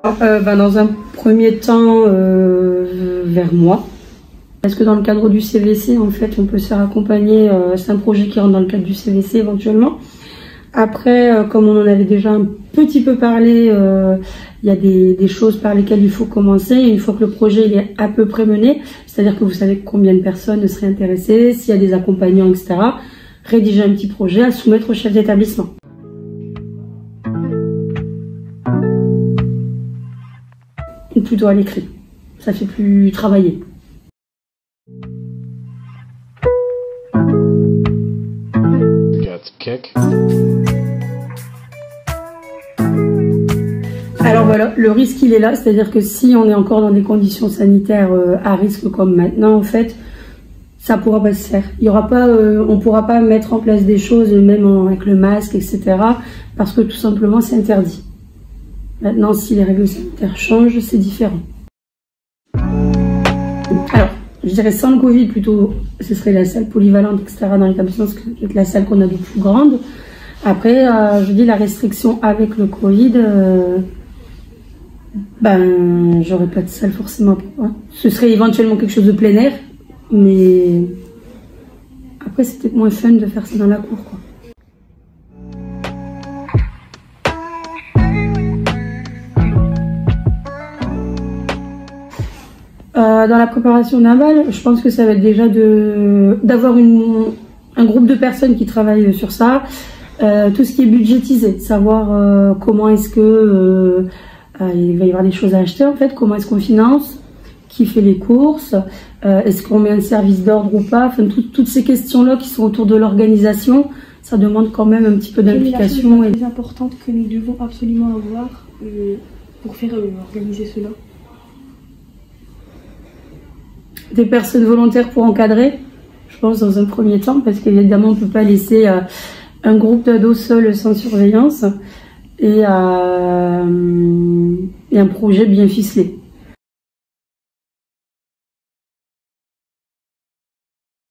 Dans un premier temps, vers moi. Parce que dans le cadre du CVC, en fait, on peut se faire accompagner. C'est un projet qui rentre dans le cadre du CVC éventuellement. Après, comme on en avait déjà un petit peu parlé, il y a des choses par lesquelles il faut commencer. Une fois que le projet il est à peu près mené, c'est-à-dire que vous savez combien de personnes seraient intéressées, s'il y a des accompagnants, etc. Rédiger un petit projet à soumettre au chef d'établissement. Ou plutôt à l'écrit. Ça fait plus travailler. Alors voilà, le risque il est là, c'est-à-dire que si on est encore dans des conditions sanitaires à risque comme maintenant, en fait, ça pourra pas se faire. Il y aura pas, on pourra pas mettre en place des choses, même avec le masque, etc. Parce que tout simplement c'est interdit. Maintenant, si les règles sanitaires changent, c'est différent. Alors, je dirais sans le Covid, plutôt, ce serait la salle polyvalente, etc. dans l'établissement, c'est la salle qu'on a de plus grande. Après, je dis la restriction avec le Covid, j'aurais pas de salle forcément. Ce serait éventuellement quelque chose de plein air, mais après, c'est peut-être moins fun de faire ça dans la cour, quoi. Dans la préparation d'un bal, je pense que ça va être déjà d'avoir un groupe de personnes qui travaillent sur ça, tout ce qui est budgétisé, savoir comment est-ce que il va y avoir des choses à acheter en fait, comment est-ce qu'on finance, qui fait les courses, est-ce qu'on met un service d'ordre ou pas, enfin toutes ces questions-là qui sont autour de l'organisation, ça demande quand même un petit peu d'implication. Quelle est la chose la plus importante que nous devons absolument avoir pour faire organiser cela? Des personnes volontaires pour encadrer, je pense dans un premier temps, parce qu'évidemment on ne peut pas laisser un groupe d'ados seuls sans surveillance et un projet bien ficelé.